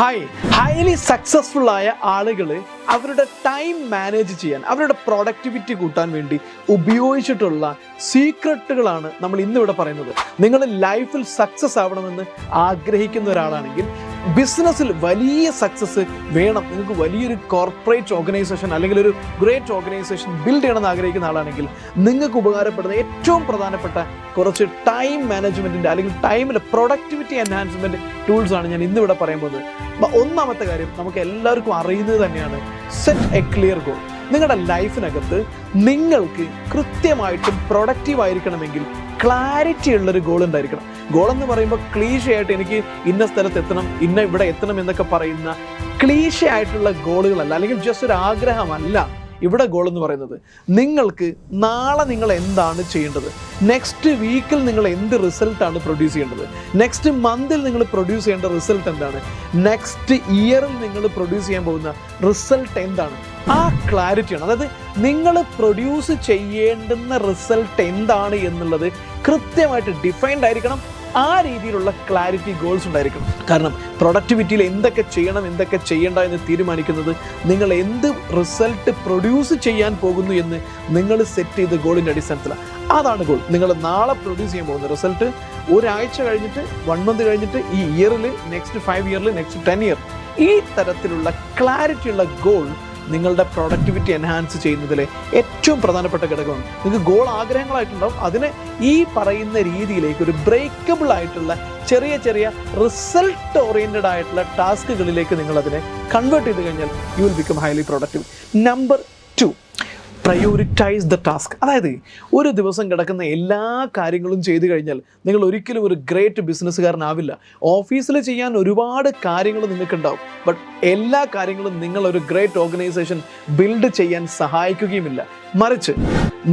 Highly successful ആയ ആളുകൾ അവരുടെ ടൈം മാനേജ് ചെയ്യാൻ, അവരുടെ പ്രൊഡക്ടിവിറ്റി കൂട്ടാൻ വേണ്ടി ഉപയോഗിച്ചിട്ടുള്ള സീക്രട്ടുകളാണ് നമ്മൾ ഇന്നിവിടെ പറയുന്നത്. നിങ്ങൾ ലൈഫിൽ സക്സസ് ആവണമെന്ന് ആഗ്രഹിക്കുന്ന ഒരാളാണെങ്കിൽ, ബിസിനസ്സിൽ വലിയ സക്സസ് വേണം, നിങ്ങൾക്ക് വലിയൊരു കോർപ്പറേറ്റ് ഓർഗനൈസേഷൻ അല്ലെങ്കിൽ ഒരു ഗ്രേറ്റ് ഓർഗനൈസേഷൻ ബിൽഡ് ചെയ്യണമെന്ന് ആഗ്രഹിക്കുന്ന ആളാണെങ്കിൽ, നിങ്ങൾക്ക് ഉപകാരപ്പെടുന്ന ഏറ്റവും പ്രധാനപ്പെട്ട കുറച്ച് ടൈം മാനേജ്മെൻറ്റിൻ്റെ അല്ലെങ്കിൽ ടൈമിലെ പ്രൊഡക്ടിവിറ്റി എൻഹാൻസ്മെൻറ്റ് ടൂൾസാണ് ഞാൻ ഇന്നിവിടെ പറയാൻ പോകുന്നത്. ഒന്നാമത്തെ കാര്യം നമുക്ക് എല്ലാവർക്കും അറിയുന്നത് തന്നെയാണ്, സെറ്റ് എ ക്ലിയർ ഗോൾ. നിങ്ങളുടെ ലൈഫിനകത്ത് നിങ്ങൾക്ക് കൃത്യമായിട്ടും പ്രൊഡക്റ്റീവ് ആയിരിക്കണമെങ്കിൽ ക്ലാരിറ്റി ഉള്ളൊരു ഗോൾ ഉണ്ടായിരിക്കണം. ഗോൾ എന്ന് പറയുമ്പോൾ ക്ലീഷയായിട്ട് എനിക്ക് ഇന്ന സ്ഥലത്ത് എത്തണം, ഇവിടെ എത്തണം എന്നൊക്കെ പറയുന്ന ക്ലീഷയായിട്ടുള്ള ഗോളുകളല്ല, അല്ലെങ്കിൽ ജസ്റ്റ് ഒരു ആഗ്രഹമല്ല. ഇവിടെ ഗോൾ എന്ന് പറയുന്നത്, നിങ്ങൾക്ക് നാളെ നിങ്ങൾ എന്താണ് ചെയ്യേണ്ടത്, നെക്സ്റ്റ് വീക്കിൽ നിങ്ങൾ എന്ത് റിസൾട്ടാണ് പ്രൊഡ്യൂസ് ചെയ്യേണ്ടത്, നെക്സ്റ്റ് മന്തിൽ നിങ്ങൾ പ്രൊഡ്യൂസ് ചെയ്യേണ്ട റിസൾട്ട് എന്താണ്, നെക്സ്റ്റ് ഇയറിൽ നിങ്ങൾ പ്രൊഡ്യൂസ് ചെയ്യാൻ പോകുന്ന റിസൾട്ട് എന്താണ്, ആ ക്ലാരിറ്റിയാണ്. അതായത് നിങ്ങൾ പ്രൊഡ്യൂസ് ചെയ്യേണ്ടുന്ന റിസൾട്ട് എന്താണ് എന്നുള്ളത് കൃത്യമായിട്ട് ഡിഫൈൻഡ് ആയിരിക്കണം. ആ രീതിയിലുള്ള ക്ലാരിറ്റി ഗോൾസ് ഉണ്ടായിരിക്കണം. കാരണം പ്രൊഡക്ടിവിറ്റിയിൽ എന്തൊക്കെ ചെയ്യണം എന്തൊക്കെ ചെയ്യേണ്ട എന്ന് തീരുമാനിക്കുന്നത് നിങ്ങൾ എന്ത് റിസൾട്ട് പ്രൊഡ്യൂസ് ചെയ്യാൻ പോകുന്നു എന്ന് നിങ്ങൾ സെറ്റ് ചെയ്ത ഗോളിൻ്റെ അടിസ്ഥാനത്തിലാണ്. അതാണ് ഗോൾ. നിങ്ങൾ നാളെ പ്രൊഡ്യൂസ് ചെയ്യാൻ പോകുന്ന റിസൾട്ട് ഒരാഴ്ച കഴിഞ്ഞിട്ട്, 1 മന്ത് കഴിഞ്ഞിട്ട്, ഈ ഇയറിൽ, നെക്സ്റ്റ് 5 ഇയറിൽ, നെക്സ്റ്റ് 10 ഇയർ, ഈ തരത്തിലുള്ള ക്ലാരിറ്റിയുള്ള ഗോൾ നിങ്ങളുടെ പ്രൊഡക്ടിവിറ്റി എൻഹാൻസ് ചെയ്യുന്നതിലെ ഏറ്റവും പ്രധാനപ്പെട്ട ഘടകമാണ്. നിങ്ങൾക്ക് ഗോൾ ആഗ്രഹങ്ങളായിട്ടുണ്ടാവും, അതിനെ ഈ പറയുന്ന രീതിയിലേക്ക് ഒരു ബ്രേക്കബിൾ ആയിട്ടുള്ള ചെറിയ ചെറിയ റിസൾട്ട് ഓറിയൻറ്റഡ് ആയിട്ടുള്ള ടാസ്കുകളിലേക്ക് നിങ്ങൾ അതിനെ കൺവേർട്ട് ചെയ്ത് കഴിഞ്ഞാൽ you will become highly productive. Number 2, prioritize the task. അതായത് ഒരു ദിവസം കിടക്കുന്ന എല്ലാ കാര്യങ്ങളും ചെയ്തു കഴിഞ്ഞാൽ നിങ്ങൾ ഒരിക്കലും ഒരു ഗ്രേറ്റ് ബിസിനസ്സുകാരനാവില്ല. ഓഫീസിൽ ചെയ്യാൻ ഒരുപാട് കാര്യങ്ങൾ നിങ്ങൾക്കുണ്ടാവും, ബട്ട് എല്ലാ കാര്യങ്ങളും നിങ്ങൾ ഒരു ഗ്രേറ്റ് ഓർഗനൈസേഷൻ ബിൽഡ് ചെയ്യാൻ സഹായിക്കുകയുമില്ല. മറിച്ച്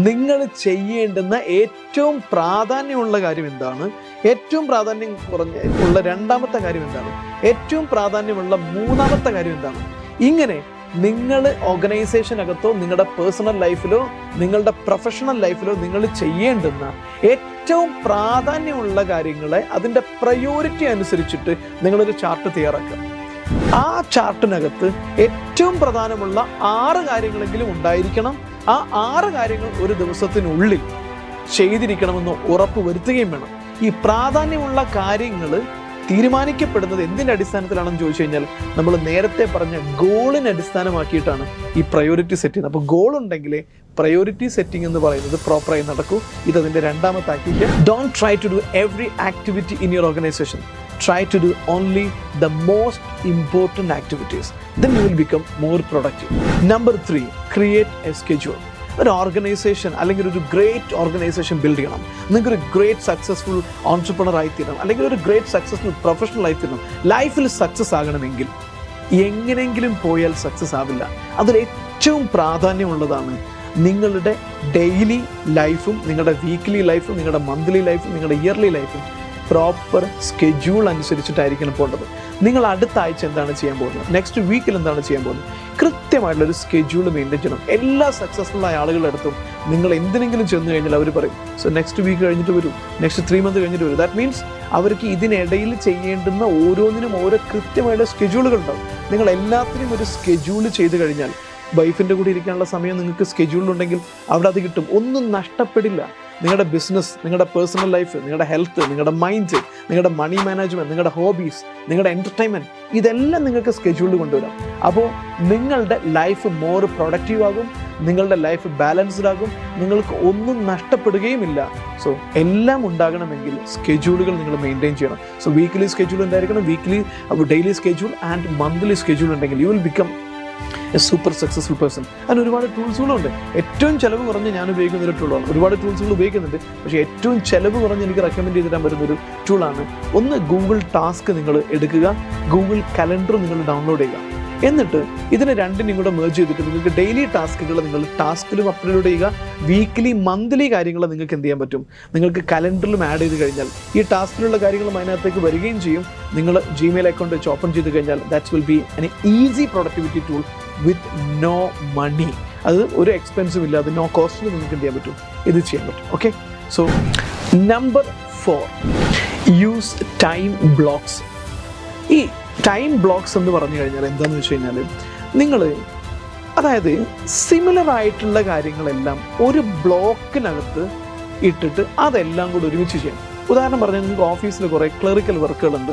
നിങ്ങൾ ചെയ്യേണ്ടുന്ന ഏറ്റവും പ്രാധാന്യമുള്ള കാര്യം എന്താണ്, ഏറ്റവും പ്രാധാന്യം ഉള്ള രണ്ടാമത്തെ കാര്യം എന്താണ്, ഏറ്റവും പ്രാധാന്യമുള്ള മൂന്നാമത്തെ കാര്യം എന്താണ്, ഇങ്ങനെ നിങ്ങൾ ഓർഗനൈസേഷനകത്തോ നിങ്ങളുടെ പേഴ്സണൽ ലൈഫിലോ നിങ്ങളുടെ പ്രൊഫഷണൽ ലൈഫിലോ നിങ്ങൾ ചെയ്യേണ്ടുന്ന ഏറ്റവും പ്രാധാന്യമുള്ള കാര്യങ്ങളെ അതിൻ്റെ പ്രയോറിറ്റി അനുസരിച്ചിട്ട് നിങ്ങളൊരു ചാർട്ട് തയ്യാറാക്കുക. ആ ചാർട്ടിനകത്ത് ഏറ്റവും പ്രധാനമുള്ള 6 കാര്യങ്ങളെങ്കിലും ഉണ്ടായിരിക്കണം. ആ 6 കാര്യങ്ങൾ ഒരു ദിവസത്തിനുള്ളിൽ ചെയ്തിരിക്കണമെന്ന് ഉറപ്പ് വരുത്തുകയും വേണം. ഈ പ്രാധാന്യമുള്ള കാര്യങ്ങൾ തീരുമാനിക്കപ്പെടുന്നത് എന്തിൻ്റെ അടിസ്ഥാനത്തിലാണെന്ന് ചോദിച്ചു കഴിഞ്ഞാൽ, നമ്മൾ നേരത്തെ പറഞ്ഞ ഗോളിനെ അടിസ്ഥാനമാക്കിയിട്ടാണ് ഈ പ്രയോറിറ്റി സെറ്റ് ചെയ്യുന്നത്. അപ്പോൾ ഗോൾ ഉണ്ടെങ്കിലേ പ്രയോറിറ്റി സെറ്റിംഗ് എന്ന് പറയുന്നത് പ്രോപ്പറായി നടക്കൂ. ഇതതിൻ്റെ രണ്ടാമത്തെ activity. Don't try to do every activity in your organization. Try to do only the most important activities. Then you will become more productive. Number 3, create a schedule. ഒരു organisation അല്ലെങ്കിൽ ഒരു great organisation build ചെയ്യണം, നിങ്ങൾക്കൊരു great successful entrepreneur ആയിത്തീരണം, അല്ലെങ്കിൽ ഒരു great successful professional ആയിത്തീരണം. ലൈഫിൽ success ആകണമെങ്കിൽ എങ്ങനെയെങ്കിലും പോയാൽ സക്സസ് ആവില്ല. അതിൽ ഏറ്റവും പ്രാധാന്യമുള്ളതാണ് നിങ്ങളുടെ ഡെയിലി ലൈഫും നിങ്ങളുടെ വീക്ക്ലി ലൈഫും നിങ്ങളുടെ മന്ത്ലി ലൈഫും നിങ്ങളുടെ ഇയർലി ലൈഫും പ്രോപ്പർ സ്കെഡ്യൂൾ അനുസരിച്ചിട്ടായിരിക്കണം പോകേണ്ടത്. നിങ്ങൾ അടുത്ത ആഴ്ച എന്താണ് ചെയ്യാൻ പോകുന്നത്, നെക്സ്റ്റ് വീക്കിൽ എന്താണ് ചെയ്യാൻ പോകുന്നത്, കൃത്യമായിട്ടുള്ളൊരു സ്കെഡ്യൂൾ മെയിൻറ്റെയിൻ ചെയ്യണം. എല്ലാ സക്സസ്ഫുൾ ആയ ആളുകളുടെ അടുത്തും നിങ്ങൾ എന്തിനെങ്കിലും ചെന്ന് കഴിഞ്ഞാൽ അവർ പറയും, സോ നെക്സ്റ്റ് വീക്ക് കഴിഞ്ഞിട്ട് വരും, നെക്സ്റ്റ് 3 മന്ത് കഴിഞ്ഞിട്ട് വരും. ദാറ്റ് മീൻസ് അവർക്ക് ഇതിനിടയിൽ ചെയ്യേണ്ടുന്ന ഓരോന്നിനും ഓരോ കൃത്യമായിട്ടുള്ള സ്കെഡ്യൂളുകൾ ഉണ്ടാവും. നിങ്ങൾ എല്ലാത്തിനും ഒരു സ്കെഡ്യൂൾ ചെയ്ത് കഴിഞ്ഞാൽ, വൈഫിൻ്റെ കൂടെ ഇരിക്കാനുള്ള സമയം നിങ്ങൾക്ക് സ്കെഡ്യൂളുണ്ടെങ്കിൽ അവിടെ അത് കിട്ടും, ഒന്നും നഷ്ടപ്പെടില്ല. നിങ്ങളുടെ ബിസിനസ്, നിങ്ങളുടെ പേഴ്സണൽ ലൈഫ്, നിങ്ങളുടെ ഹെൽത്ത്, നിങ്ങളുടെ മൈൻഡ്, നിങ്ങളുടെ മണി മാനേജ്മെൻറ്റ്, നിങ്ങളുടെ ഹോബീസ്, നിങ്ങളുടെ എൻ്റർടൈൻമെൻറ്റ്, ഇതെല്ലാം നിങ്ങൾക്ക് സ്കെഡ്യൂളിൽ കൊണ്ടുവരാം. അപ്പോൾ നിങ്ങളുടെ ലൈഫ് മോർ പ്രൊഡക്റ്റീവ് ആകും, നിങ്ങളുടെ ലൈഫ് ബാലൻസ്ഡ് ആകും, നിങ്ങൾക്ക് ഒന്നും നഷ്ടപ്പെടുകയുമില്ല. സോ എല്ലാം ഉണ്ടാകണമെങ്കിൽ സ്കെഡ്യൂളുകൾ നിങ്ങൾ മെയിൻറ്റെയിൻ ചെയ്യണം. സോ വീക്ക്ലി സ്കെഡ്യൂൾ ഉണ്ടായിരിക്കണം, daily schedule and monthly schedule ഉണ്ടെങ്കിൽ you will become a super successful person. അതിന് ഒരുപാട് ടൂൾസുകളുണ്ട്. ഏറ്റവും ചിലവ് കുറഞ്ഞ് ഞാൻ ഉപയോഗിക്കുന്ന ഒരു ടൂളാണ്. ഒരുപാട് ടൂൾസുകൾ ഉപയോഗിക്കുന്നുണ്ട്, പക്ഷേ ഏറ്റവും ചിലവ് കുറഞ്ഞ് എനിക്ക് റെക്കമെൻഡ് ചെയ്ത് തരാൻ പറ്റുന്നൊരു ടൂളാണ്. ഒന്ന്, ഗൂഗിൾ ടാസ്ക് നിങ്ങൾ എടുക്കുക, ഗൂഗിൾ കലണ്ടർ നിങ്ങൾ ഡൗൺലോഡ് ചെയ്യുക. എന്നിട്ട് ഇതിനെ രണ്ടിനും കൂടെ മേർജ് ചെയ്തിട്ട് നിങ്ങൾക്ക് ഡെയിലി ടാസ്കുകൾ നിങ്ങൾ ടാസ്കിലും അപ്ലോഡ് ചെയ്യുക. വീക്ക്ലി മന്ത്ലി കാര്യങ്ങൾ നിങ്ങൾക്ക് എന്ത് ചെയ്യാൻ പറ്റും, നിങ്ങൾക്ക് കലണ്ടറിലും ആഡ് ചെയ്ത് കഴിഞ്ഞാൽ ഈ ടാസ്കിലുള്ള കാര്യങ്ങളും അതിനകത്തേക്ക് വരികയും ചെയ്യും. നിങ്ങൾ ജിമെയിൽ അക്കൗണ്ട് വെച്ച് ഓപ്പൺ ചെയ്ത് കഴിഞ്ഞാൽ that's will be an easy productivity tool with no money. അത് ഒരു എക്സ്പെൻസും ഇല്ല, അത് നോ കോസ്റ്റിൽ നിങ്ങൾക്ക് എന്ത് ചെയ്യാൻ പറ്റും, ഇത് ചെയ്യാൻ പറ്റും. Okay, so number 4, use time blocks. ഈ ടൈം ബ്ലോക്സ് എന്ന് പറഞ്ഞു കഴിഞ്ഞാൽ എന്താണെന്ന് വെച്ച് കഴിഞ്ഞാൽ നിങ്ങൾ അതായത് സിമിലർ ആയിട്ടുള്ള കാര്യങ്ങളെല്ലാം ഒരു ബ്ലോക്കിനകത്ത് ഇട്ടിട്ട് അതെല്ലാം കൂടി ഒരുമിച്ച് ചെയ്യണം. ഉദാഹരണം പറഞ്ഞാൽ നിങ്ങൾക്ക് ഓഫീസിൽ കുറേ ക്ലറിക്കൽ വർക്കുകളുണ്ട്.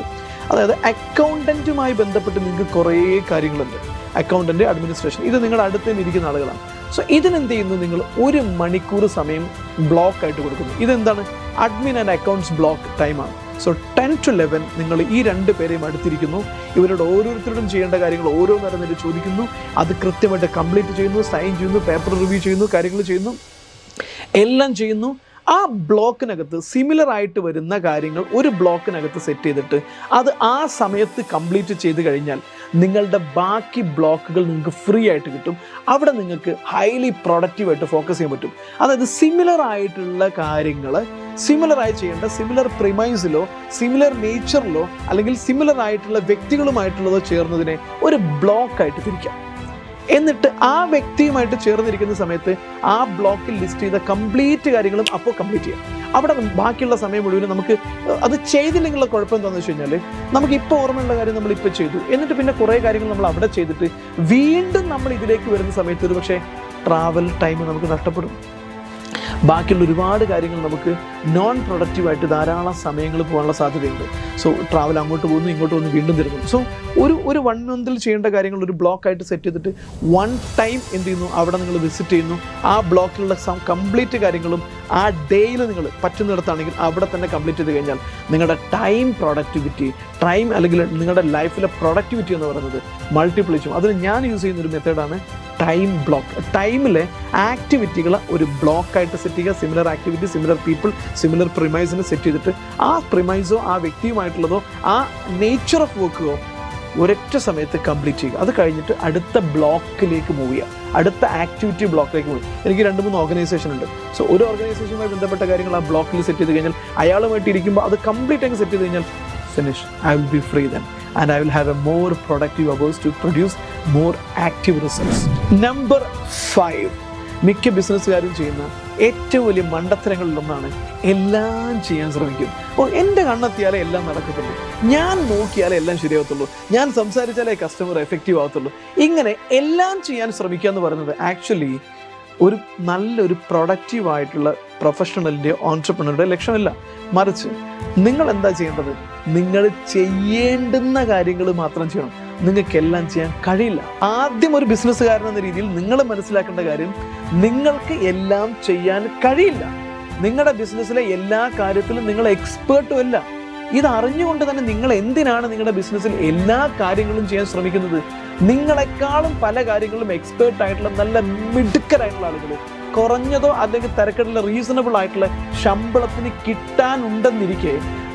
അതായത് അക്കൗണ്ടൻറ്റുമായി ബന്ധപ്പെട്ട് നിങ്ങൾക്ക് കുറേ കാര്യങ്ങളുണ്ട്. അക്കൗണ്ടൻറ്റ്, അഡ്മിനിസ്ട്രേഷൻ, ഇത് നിങ്ങളുടെ അടുത്ത് തന്നെ ഇരിക്കുന്ന ആളുകളാണ്. സോ ഇതിനെന്ത് ചെയ്യുന്നു, നിങ്ങൾ 1 മണിക്കൂർ സമയം ബ്ലോക്ക് ആയിട്ട് കൊടുക്കുന്നു. ഇതെന്താണ്, അഡ്മിൻ ആൻഡ് അക്കൗണ്ട്സ് ബ്ലോക്ക് ടൈമാണ്. സോ 10 to 11 നിങ്ങൾ ഈ 2 പേരെയും അടുത്തിരിക്കുന്നു. ഇവരോട് ഓരോരുത്തരോടും ചെയ്യേണ്ട കാര്യങ്ങൾ ഓരോന്നേരം ചോദിക്കുന്നു. അത് കൃത്യമായിട്ട് കംപ്ലീറ്റ് ചെയ്യുന്നു, സൈൻ ചെയ്യുന്നു, പേപ്പർ റിവ്യൂ ചെയ്യുന്നു, കാര്യങ്ങൾ ചെയ്യുന്നു, എല്ലാം ചെയ്യുന്നു. ആ ബ്ലോക്കിനകത്ത് സിമിലർ ആയിട്ട് വരുന്ന കാര്യങ്ങൾ ഒരു ബ്ലോക്കിനകത്ത് സെറ്റ് ചെയ്തിട്ട് അത് ആ സമയത്ത് കംപ്ലീറ്റ് ചെയ്ത് കഴിഞ്ഞാൽ നിങ്ങളുടെ ബാക്കി ബ്ലോക്കുകൾ നിങ്ങൾക്ക് ഫ്രീ ആയിട്ട് കിട്ടും. അവിടെ നിങ്ങൾക്ക് ഹൈലി പ്രൊഡക്റ്റീവായിട്ട് ഫോക്കസ് ചെയ്യാൻ പറ്റും. അതായത് സിമിലർ ആയിട്ടുള്ള കാര്യങ്ങൾ സിമിലറായി ചെയ്യേണ്ട സിമിലർ പ്രിമൈസിലോ സിമിലർ നേച്ചറിലോ അല്ലെങ്കിൽ സിമിലർ ആയിട്ടുള്ള വ്യക്തികളുമായിട്ടുള്ളതോ ചേർന്നതിനെ ഒരു ബ്ലോക്കായിട്ട് തിരിക്കാം. എന്നിട്ട് ആ വ്യക്തിയുമായിട്ട് ചേർന്നിരിക്കുന്ന സമയത്ത് ആ ബ്ലോക്കിൽ ലിസ്റ്റ് ചെയ്ത കംപ്ലീറ്റ് കാര്യങ്ങളും അപ്പോൾ കംപ്ലീറ്റ് ചെയ്യാം. അവിടെ ബാക്കിയുള്ള സമയം മുഴുവനും നമുക്ക് അത് ചെയ്തില്ലെങ്കിലുള്ള കുഴപ്പം എന്താണെന്ന് വെച്ച് കഴിഞ്ഞാൽ നമുക്ക് ഇപ്പോൾ ഓർമ്മയുള്ള കാര്യം നമ്മളിപ്പോൾ ചെയ്തു, എന്നിട്ട് പിന്നെ കുറേ കാര്യങ്ങൾ നമ്മൾ അവിടെ ചെയ്തിട്ട് വീണ്ടും നമ്മൾ ഇതിലേക്ക് വരുന്ന സമയത്ത് ഒരു പക്ഷേ ട്രാവൽ ടൈം നമുക്ക് നഷ്ടപ്പെടും. ബാക്കിയുള്ള ഒരുപാട് കാര്യങ്ങൾ നമുക്ക് നോൺ പ്രൊഡക്റ്റീവായിട്ട് ധാരാളം സമയങ്ങൾ പോകാനുള്ള സാധ്യതയുണ്ട്. സോ ട്രാവൽ അങ്ങോട്ട് പോകുന്നു, ഇങ്ങോട്ട് വന്ന് വീണ്ടും തരുന്നു. സോ ഒരു 1 month ചെയ്യേണ്ട കാര്യങ്ങൾ ഒരു ബ്ലോക്കായിട്ട് സെറ്റ് ചെയ്തിട്ട് 1 time എന്ത് ചെയ്യുന്നു, അവിടെ നിങ്ങൾ വിസിറ്റ് ചെയ്യുന്നു. ആ ബ്ലോക്കിലുള്ള കംപ്ലീറ്റ് കാര്യങ്ങളും ആ ഡേയിൽ നിങ്ങൾ പറ്റുന്നിടത്താണെങ്കിൽ അവിടെ തന്നെ കംപ്ലീറ്റ് ചെയ്ത് കഴിഞ്ഞാൽ നിങ്ങളുടെ ടൈം പ്രൊഡക്ടിവിറ്റി, ടൈം അല്ലെങ്കിൽ നിങ്ങളുടെ ലൈഫിലെ പ്രൊഡക്ടിവിറ്റി എന്ന് പറയുന്നത് മൾട്ടിപ്ലൈ ചെയ്യും. അതിന് ഞാൻ യൂസ് ചെയ്യുന്ന ഒരു മെത്തേഡാണ് ടൈം ബ്ലോക്ക്. ടൈമിലെ ആക്ടിവിറ്റികൾ ഒരു ബ്ലോക്കായിട്ട് സെറ്റ് ചെയ്യുക. Similar activity, similar people, similar പ്രിമൈസിന് സെറ്റ് ചെയ്തിട്ട് ആ പ്രിമൈസോ ആ വ്യക്തിയുമായിട്ടുള്ളതോ ആ നേച്ചർ ഓഫ് വർക്കോ ഒരൊറ്റ സമയത്ത് കംപ്ലീറ്റ് ചെയ്യുക. അത് കഴിഞ്ഞിട്ട് അടുത്ത ബ്ലോക്കിലേക്ക് മൂവ് ചെയ്യുക, അടുത്ത ആക്ടിവിറ്റി ബ്ലോക്കിലേക്ക് മൂവ് ചെയ്യുക. എനിക്ക് 2-3 ഓർഗനൈസേഷൻ ഉണ്ട്. സോ ഒരു ഓർഗനൈസേഷനുമായി ബന്ധപ്പെട്ട കാര്യങ്ങൾ ആ ബ്ലോക്കിൽ സെറ്റ് ചെയ്ത് കഴിഞ്ഞാൽ അയാളുമായിട്ട് ഇരിക്കുമ്പോൾ അത് കംപ്ലീറ്റ് ആയി സെറ്റ് ചെയ്ത് കഴിഞ്ഞാൽ finish, I will be free then and I will have a more productive hours to produce more active results. Number 5, മിക്ക ബിസിനസ്സുകാരും ചെയ്യുന്ന ഏറ്റവും വലിയ മണ്ടത്തരങ്ങളിലൊന്നാണ് എല്ലാം ചെയ്യാൻ ശ്രമിക്കും. എൻ്റെ കണ്ണെത്തിയാലേ എല്ലാം നടക്കത്തുള്ളൂ, ഞാൻ നോക്കിയാലേ എല്ലാം ശരിയാവത്തുള്ളൂ, ഞാൻ സംസാരിച്ചാലേ കസ്റ്റമർ എഫക്റ്റീവ് ആവത്തുള്ളൂ. ഇങ്ങനെ എല്ലാം ചെയ്യാൻ ശ്രമിക്കുക എന്ന് പറയുന്നത് ആക്ച്വലി ഒരു നല്ലൊരു പ്രൊഡക്റ്റീവായിട്ടുള്ള പ്രൊഫഷണലിൻ്റെ ഓൺട്രപ്രണറുടെ ലക്ഷ്യമല്ല. മറിച്ച് നിങ്ങൾ എന്താ ചെയ്യേണ്ടത്, നിങ്ങൾ ചെയ്യേണ്ടുന്ന കാര്യങ്ങൾ മാത്രം ചെയ്യണം. നിങ്ങൾക്കെല്ലാം ചെയ്യാൻ കഴിയില്ല. ആദ്യം ഒരു ബിസിനസ്സുകാരൻ എന്ന രീതിയിൽ നിങ്ങൾ മനസ്സിലാക്കേണ്ട കാര്യം, നിങ്ങൾക്ക് എല്ലാം ചെയ്യാൻ കഴിയില്ല. നിങ്ങളുടെ ബിസിനസ്സിലെ എല്ലാ കാര്യത്തിലും നിങ്ങൾ എക്സ്പേർട്ടും അല്ല. ഇത് അറിഞ്ഞുകൊണ്ട് തന്നെ നിങ്ങൾ എന്തിനാണ് നിങ്ങളുടെ ബിസിനസ്സിൽ എല്ലാ കാര്യങ്ങളും ചെയ്യാൻ ശ്രമിക്കുന്നത്? നിങ്ങളെക്കാളും പല കാര്യങ്ങളും എക്സ്പേർട്ട് ആയിട്ടുള്ള നല്ല മിടുക്കരായിട്ടുള്ള ആളുകൾ കുറഞ്ഞതോ അല്ലെങ്കിൽ തിരക്കിട്ടുള്ള റീസണബിൾ ആയിട്ടുള്ള ശമ്പളത്തിന് കിട്ടാനുണ്ടെന്നിരിക്കെ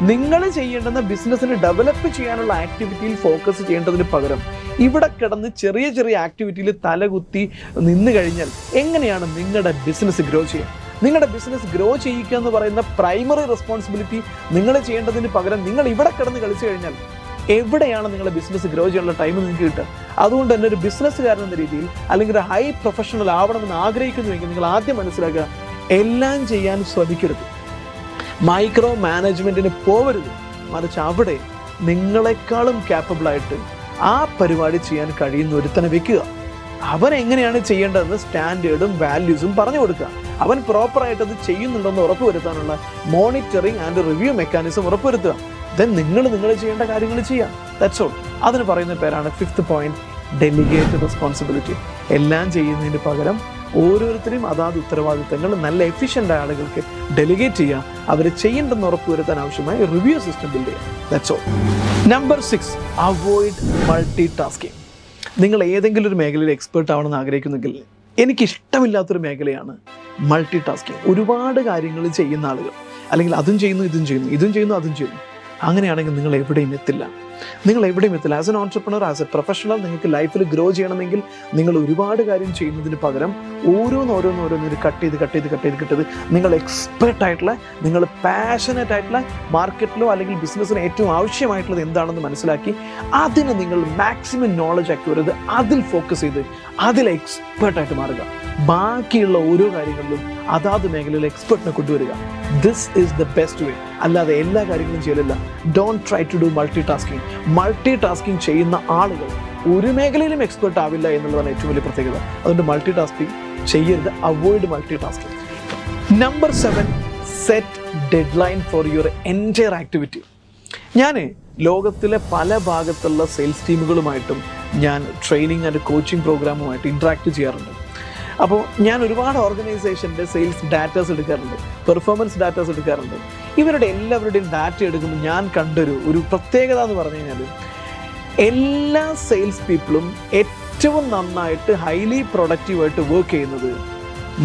നിങ്ങൾ ചെയ്യേണ്ടുന്ന ബിസിനസ്സിന് ഡെവലപ്പ് ചെയ്യാനുള്ള ആക്ടിവിറ്റിയിൽ ഫോക്കസ് ചെയ്യേണ്ടതിന് പകരം ഇവിടെ കിടന്ന് ചെറിയ ചെറിയ ആക്ടിവിറ്റിയിൽ തലകുത്തി നിന്ന് കഴിഞ്ഞാൽ എങ്ങനെയാണ് നിങ്ങളുടെ ബിസിനസ് ഗ്രോ ചെയ്യുക? നിങ്ങളുടെ ബിസിനസ് ഗ്രോ ചെയ്യിക്കുക എന്ന് പറയുന്ന പ്രൈമറി റെസ്പോൺസിബിലിറ്റി നിങ്ങൾ ചെയ്യേണ്ടതിന് പകരം നിങ്ങൾ ഇവിടെ കിടന്ന് കളിച്ചു കഴിഞ്ഞാൽ എവിടെയാണ് നിങ്ങളുടെ ബിസിനസ് ഗ്രോ ചെയ്യാനുള്ള ടൈം നിങ്ങൾക്ക് കിട്ടുക? അതുകൊണ്ട് തന്നെ ഒരു ബിസിനസ്സുകാരൻ എന്ന രീതിയിൽ അല്ലെങ്കിൽ ഒരു ഹൈ പ്രൊഫഷണൽ ആവണമെന്ന് ആഗ്രഹിക്കുന്നുവെങ്കിൽ നിങ്ങൾ ആദ്യം മനസ്സിലാക്കുക, എല്ലാം ചെയ്യാൻ ശ്രമിക്കരുത്, മൈക്രോ മാനേജ്മെൻറ്റിന് പോവരുത്. മറിച്ച് അവിടെ നിങ്ങളെക്കാളും ക്യാപ്പബിളായിട്ട് ആ പരിപാടി ചെയ്യാൻ കഴിയുന്ന ഒരുത്തനെ വെക്കുക. അവൻ എങ്ങനെയാണ് ചെയ്യേണ്ടതെന്ന് സ്റ്റാൻഡേർഡും വാല്യൂസും പറഞ്ഞു കൊടുക്കുക. അവൻ പ്രോപ്പറായിട്ട് അത് ചെയ്യുന്നുണ്ടെന്ന് ഉറപ്പുവരുത്താനുള്ള മോണിറ്ററിങ് ആൻഡ് റിവ്യൂ മെക്കാനിസം ഉറപ്പുവരുത്തുക. ദെൻ നിങ്ങൾ ചെയ്യേണ്ട കാര്യങ്ങൾ ചെയ്യാം. That's all. അതിന് പറയുന്ന പേരാണ് 5th point, ഡെലിഗേറ്റ് റെസ്പോൺസിബിലിറ്റി. എല്ലാം ചെയ്യുന്നതിന് പകരം ഓരോരുത്തരെയും അതാത് ഉത്തരവാദിത്തങ്ങൾ നല്ല എഫിഷ്യൻ്റ് ആളുകൾക്ക് ഡെലിഗേറ്റ് ചെയ്യുക. അവർ ചെയ്യേണ്ടെന്ന് ഉറപ്പുവരുത്താൻ ആവശ്യമായ റിവ്യൂ സിസ്റ്റം ബിൽഡ് ചെയ്യുക. That's all. Number 6, avoid multi tasking. നിങ്ങൾ ഏതെങ്കിലും ഒരു മേഖലയിൽ എക്സ്പേർട്ട് ആവണമെന്ന് ആഗ്രഹിക്കുന്നെങ്കിൽ എനിക്കിഷ്ടമില്ലാത്തൊരു മേഖലയാണ് മൾട്ടി ടാസ്കിങ്. ഒരുപാട് കാര്യങ്ങൾ ചെയ്യുന്ന ആളുകൾ, അല്ലെങ്കിൽ അതും ചെയ്യുന്നു ഇതും ചെയ്യുന്നു, ഇതും ചെയ്യുന്നു അതും ചെയ്യുന്നു. അങ്ങനെയാണെങ്കിൽ നിങ്ങൾ എവിടെയും എത്തില്ല. As an entrepreneur, as A professional നിങ്ങൾക്ക് ലൈഫിൽ ഗ്രോ ചെയ്യണമെങ്കിൽ നിങ്ങൾ ഒരുപാട് കാര്യം ചെയ്യുന്നതിന് പകരം ഓരോന്നോരോന്നോരോന്ന് കട്ട് ചെയ്ത് നിങ്ങൾ എക്സ്പെർട്ട് ആയിട്ടുള്ള, നിങ്ങൾ പാഷനറ്റ് ആയിട്ടുള്ള മാർക്കറ്റിലോ അല്ലെങ്കിൽ ബിസിനസ്സിന് ഏറ്റവും ആവശ്യമായിട്ടുള്ളത് എന്താണെന്ന് മനസ്സിലാക്കി അതിന് നിങ്ങൾ മാക്സിമം നോളജ് അക്വയർ ചെയ്ത് അതിൽ ഫോക്കസ് ചെയ്ത് അതിൽ എക്സ്പെർട്ടായിട്ട് മാറുക. ബാക്കിയുള്ള ഓരോ കാര്യങ്ങളിലും അതാത് മേഖലയിൽ എക്സ്പെർട്ടിനെ കൊണ്ടുവരിക. This is the best way. അല്ലാതെ എല്ലാ കാര്യങ്ങളും ചെയ്യലില്ല. Don't try to do multi tasking. Multi tasking ചെയ്യുന്ന ആളുകൾ ഒരു മേഖലയിലും എക്സ്പെർട്ട് ആവില്ല എന്നുള്ളതാണ് ഏറ്റവും വലിയ പ്രത്യേകത. അതുകൊണ്ട് മൾട്ടി ടാസ്കിങ് ചെയ്യരുത്. Avoid multi tasking. Number 7, set dead line for your entire activity. ഞാൻ ലോകത്തിലെ പല ഭാഗത്തുള്ള സെയിൽസ് ടീമുകളുമായിട്ടും ഞാൻ ട്രെയിനിങ് ആൻഡ് കോച്ചിങ് പ്രോഗ്രാമുമായിട്ട് ഇൻട്രാക്ട് ചെയ്യാറുണ്ട്. അപ്പോൾ ഞാൻ ഒരുപാട് ഓർഗനൈസേഷൻ്റെ സെയിൽസ് ഡാറ്റാസ് എടുക്കാറുണ്ട്, പെർഫോമൻസ് ഡാറ്റാസ് എടുക്കാറുണ്ട്. ഇവരുടെ എല്ലാവരുടെയും ഡാറ്റ എടുക്കുമ്പോൾ ഞാൻ കണ്ടൊരു പ്രത്യേകത എന്ന് പറഞ്ഞു കഴിഞ്ഞാൽ, എല്ലാ സെയിൽസ് പീപ്പിളും ഏറ്റവും നന്നായിട്ട് ഹൈലി പ്രൊഡക്റ്റീവായിട്ട് വർക്ക് ചെയ്യുന്നത്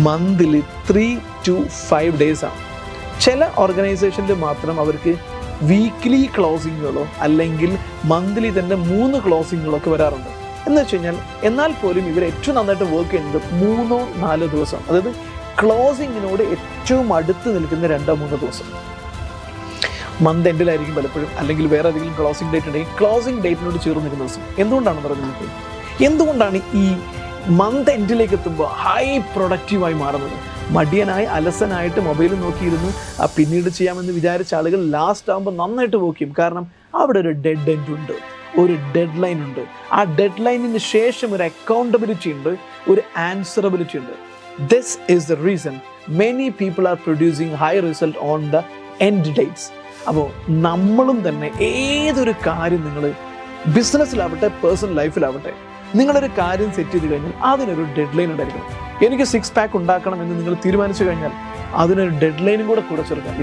മന്തിൽ 3 to 5 days ആണ്. ചില ഓർഗനൈസേഷനിൽ മാത്രം അവർക്ക് വീക്ക്ലി ക്ലോസിങ്ങുകളോ അല്ലെങ്കിൽ മന്ത്ലി തന്നെ 3 ക്ലോസിങ്ങുകളോ ഒക്കെ വരാറുണ്ട്. എന്ന് വെച്ച് കഴിഞ്ഞാൽ എന്നാൽ പോലും ഇവർ ഏറ്റവും നന്നായിട്ട് വർക്ക് ചെയ്യുന്നത് 3-4 ദിവസം, അതായത് ക്ലോസിങ്ങിനോട് ഏറ്റവും അടുത്ത് നിൽക്കുന്ന 2-3 ദിവസം. മന്ത് എൻഡിലായിരിക്കും പലപ്പോഴും, അല്ലെങ്കിൽ വേറെ ഏതെങ്കിലും ക്ലോസിംഗ് ഡേറ്റ് ഉണ്ടെങ്കിൽ ക്ലോസിംഗ് ഡേറ്റിനോട് ചേർന്ന് നിൽക്കുന്ന ദിവസം. എന്തുകൊണ്ടാണെന്ന് പറഞ്ഞാൽ, എന്തുകൊണ്ടാണ് ഈ മന്ത് എൻഡിലേക്ക് എത്തുമ്പോൾ ഹൈ പ്രൊഡക്റ്റീവായി മാറുന്നത്? മടിയനായി അലസനായിട്ട് മൊബൈൽ നോക്കിയിരുന്നു പിന്നീട് ചെയ്യാമെന്ന് വിചാരിച്ച ആളുകൾ ലാസ്റ്റ് ആകുമ്പോൾ നന്നായിട്ട് വർക്ക് ചെയ്യും. കാരണം അവിടെ ഒരു ഡെഡ് എൻഡ് ഉണ്ട്, ഒരു ഡെഡ് ലൈൻ ഉണ്ട്. ആ ഡെഡ് ലൈനിന് ശേഷം ഒരു അക്കൗണ്ടബിലിറ്റി ഉണ്ട്, ഒരു ആൻസറബിലിറ്റി ഉണ്ട്. This is the reason many people are producing high result on the end dates. അപ്പോൾ നമ്മളും തന്നെ ഏതൊരു കാര്യം, നിങ്ങൾ ബിസിനസ്സിലാവട്ടെ പേഴ്സണൽ ലൈഫിലാവട്ടെ, നിങ്ങളൊരു കാര്യം സെറ്റ് ചെയ്ത് കഴിഞ്ഞാൽ അതിനൊരു ഡെഡ് ലൈൻ ഉണ്ടായിരിക്കണം. എനിക്ക് 6 pack ഉണ്ടാക്കണം എന്ന് നിങ്ങൾ തീരുമാനിച്ചു കഴിഞ്ഞാൽ അതിനൊരു ഡെഡ് ലൈനും കൂടെ ചേർക്കാം.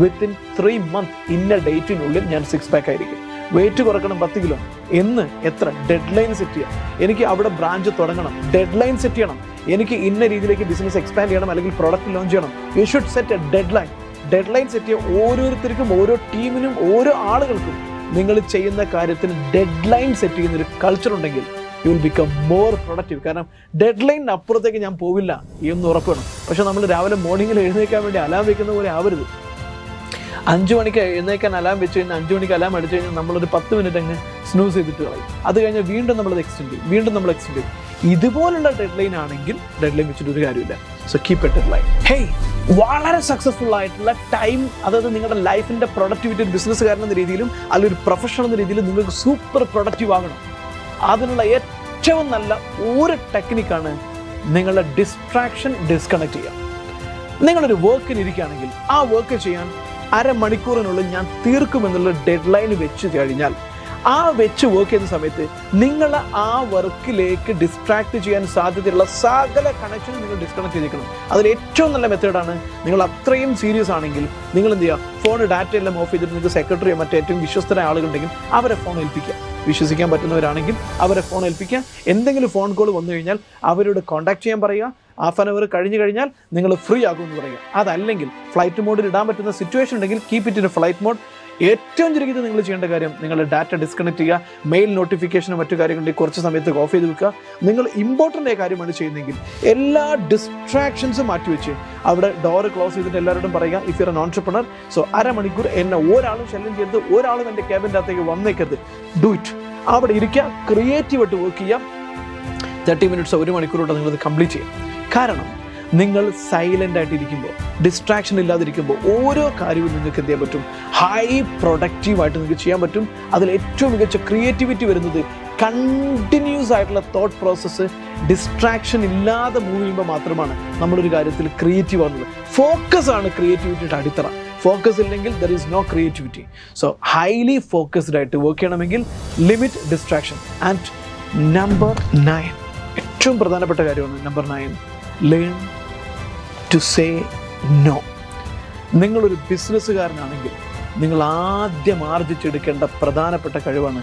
വിത്തിൻ 3 months ഇന്ന ഡേറ്റിനുള്ളിൽ ഞാൻ 6 pack ആയിരിക്കും. വെയിറ്റ് കുറക്കണം 10 കിലോ എന്ന് എത്ര ഡെഡ് ലൈൻ സെറ്റ് ചെയ്യാം. എനിക്ക് അവിടെ ബ്രാഞ്ച് തുടങ്ങണം, ഡെഡ് ലൈൻ സെറ്റ് ചെയ്യണം. എനിക്ക് ഇന്ന രീതിയിലേക്ക് ബിസിനസ് എക്സ്പാൻഡ് ചെയ്യണം അല്ലെങ്കിൽ പ്രോഡക്റ്റ് ലോഞ്ച് ചെയ്യണം. You should set A dead line. Dead line set ചെയ്യുക. ഓരോരുത്തർക്കും, ഓരോ ടീമിനും, ഓരോ ആളുകൾക്കും നിങ്ങൾ ചെയ്യുന്ന കാര്യത്തിന് ഡെഡ് ലൈൻ സെറ്റ് ചെയ്യുന്ന ഒരു കൾച്ചർ ഉണ്ടെങ്കിൽ you will become more productive. കാരണം ഡെഡ് ലൈനിന് അപ്പുറത്തേക്ക് ഞാൻ പോവില്ല എന്ന് ഉറപ്പ് വേണം. പക്ഷെ നമ്മൾ രാവിലെ മോർണിംഗിൽ എഴുന്നേൽക്കാൻ വേണ്ടി അലാം വെക്കുന്ന പോലെ ആവരുത്. 5 മണിക്ക് എഴുന്നേൽക്കാൻ അലാം വെച്ച് കഴിഞ്ഞാൽ 5 മണിക്ക് അലാം അടിച്ചു കഴിഞ്ഞാൽ നമ്മളൊരു 10 മിനിറ്റ് അങ്ങ് സ്നൂസ് ചെയ്തിട്ട് കളയും. അത് കഴിഞ്ഞാൽ വീണ്ടും നമ്മളത് എക്സ്റ്റെൻഡ് ചെയ്യും, വീണ്ടും നമ്മൾ എക്സ്റ്റെൻഡ് ചെയ്യും. ഇതുപോലുള്ള ഡെഡ് ലൈൻ ആണെങ്കിൽ ഡെഡ് ലൈൻ വെച്ചിട്ട് ഒരു കാര്യമില്ല. So keep A dead line. Hey, വളരെ സക്സസ്ഫുൾ ആയിട്ടുള്ള ടൈം, അതായത് നിങ്ങളുടെ ലൈഫിൻ്റെ പ്രൊഡക്ടിവിറ്റി, ഒരു ബിസിനസ്സുകാരൻ എന്ന രീതിയിലും അല്ലെങ്കിൽ ഒരു പ്രൊഫഷണൽ എന്ന രീതിയിലും നിങ്ങൾക്ക് സൂപ്പർ പ്രൊഡക്റ്റീവ് ആകണം. അതിനുള്ള ഏറ്റവും നല്ല ഒരു ടെക്നിക്കാണ് നിങ്ങളുടെ ഡിസ്ട്രാക്ഷൻ ഡിസ്കണക്ട് ചെയ്യുക. നിങ്ങളൊരു വർക്കിന് ഇരിക്കുകയാണെങ്കിൽ ആ വർക്ക് ചെയ്യാൻ അരമണിക്കൂറിനുള്ളിൽ ഞാൻ തീർക്കുമെന്നുള്ള ഡെഡ് ലൈൻ വെച്ച് കഴിഞ്ഞാൽ, ആ വെച്ച് വർക്ക് ചെയ്യുന്ന സമയത്ത് നിങ്ങൾ ആ വർക്കിലേക്ക് ഡിസ്ട്രാക്ട് ചെയ്യാൻ സാധ്യതയുള്ള സകല കണക്ഷനും നിങ്ങൾ ഡിസ്കണക്ട് ചെയ്തിരിക്കണം. അതിൽ ഏറ്റവും നല്ല മെത്തേഡാണ്, നിങ്ങൾ അത്രയും സീരിയസ് ആണെങ്കിൽ നിങ്ങൾ എന്ത് ചെയ്യുക, ഫോൺ ഡാറ്റ എല്ലാം ഓഫ് ചെയ്തിട്ട് നിങ്ങൾക്ക് സെക്രട്ടറിയോ മറ്റേറ്റവും വിശ്വസ്തരായ ആളുകളുണ്ടെങ്കിൽ അവരെ ഫോൺ ഏൽപ്പിക്കുക. വിശ്വസിക്കാൻ പറ്റുന്നവരാണെങ്കിൽ അവരെ ഫോൺ ഏൽപ്പിക്കുക. എന്തെങ്കിലും ഫോൺ കോൾ വന്നു കഴിഞ്ഞാൽ അവരോട് കോൺടാക്ട് ചെയ്യാൻ പറയുക. ഹാഫ് ആൻ അവർ കഴിഞ്ഞ് കഴിഞ്ഞാൽ നിങ്ങൾ ഫ്രീ ആകുമെന്ന് പറയുക. അതല്ലെങ്കിൽ ഫ്ലൈറ്റ് മോഡിൽ ഇടാൻ പറ്റുന്ന സിറ്റുവേഷൻ ഉണ്ടെങ്കിൽ keep it in flight mode. ഏറ്റവും ചുരുങ്ങിയത് നിങ്ങൾ ചെയ്യേണ്ട കാര്യം, നിങ്ങളുടെ ഡാറ്റ ഡിസ്കണക്ട് ചെയ്യുക. മെയിൽ നോട്ടിഫിക്കേഷനും മറ്റു കാര്യങ്ങളുണ്ടെങ്കിൽ കുറച്ച് സമയത്തേക്ക് ഓഫ് ചെയ്ത് വെക്കുക. നിങ്ങൾ ഇമ്പോർട്ടൻ്റ് ആയ കാര്യമാണ് ചെയ്യുന്നതെങ്കിൽ എല്ലാ ഡിസ്ട്രാക്ഷൻസും മാറ്റിവെച്ച് അവിടെ ഡോറ് ക്ലോസ് ചെയ്തിട്ട് എല്ലാവരോടും പറയുക, if you are N entrepreneur, so അരമണിക്കൂർ എന്നെ ഒരാളും ശല്യം ചെയ്യരുത്, ഒരാളും എൻ്റെ ക്യാബിൻ്റെ അകത്തേക്ക് വന്നേക്കരുത്. Do it. അവിടെ ഇരിക്കുക, ക്രിയേറ്റീവായിട്ട് വർക്ക് ചെയ്യുക. 30 minutes 1 മണിക്കൂറോടെ നിങ്ങളത് കംപ്ലീറ്റ് ചെയ്യാം. കാരണം നിങ്ങൾ സൈലൻ്റ് ആയിട്ട് ഇരിക്കുമ്പോൾ, ഡിസ്ട്രാക്ഷൻ ഇല്ലാതിരിക്കുമ്പോൾ ഓരോ കാര്യവും നിങ്ങൾക്ക് എന്ത് ചെയ്യാൻ പറ്റും, ഹൈ പ്രൊഡക്റ്റീവായിട്ട് നിങ്ങൾക്ക് ചെയ്യാൻ പറ്റും. അതിൽ ഏറ്റവും മികച്ച ക്രിയേറ്റിവിറ്റി വരുന്നത് കണ്ടിന്യൂസ് ആയിട്ടുള്ള തോട്ട് പ്രോസസ്സ്, ഡിസ്ട്രാക്ഷൻ ഇല്ലാതെ മൂവ് ചെയ്യുമ്പോൾ മാത്രമാണ് നമ്മളൊരു കാര്യത്തിൽ ക്രിയേറ്റീവ് ആകുന്നത്. ഫോക്കസ് ആണ് ക്രിയേറ്റിവിറ്റിയുടെ അടിത്തറ. ഫോക്കസ് ഇല്ലെങ്കിൽ there is no creativity. So highly focused ആയിട്ട് വർക്ക് ചെയ്യണമെങ്കിൽ ലിമിറ്റ് ഡിസ്ട്രാക്ഷൻ. ആൻഡ് നമ്പർ 9, ഏറ്റവും പ്രധാനപ്പെട്ട കാര്യമാണ് number 9, learn to say no. നിങ്ങളൊരു ബിസിനസ്സുകാരനാണെങ്കിൽ നിങ്ങൾ ആദ്യം ആർജിച്ചെടുക്കേണ്ട പ്രധാനപ്പെട്ട കഴിവാണ്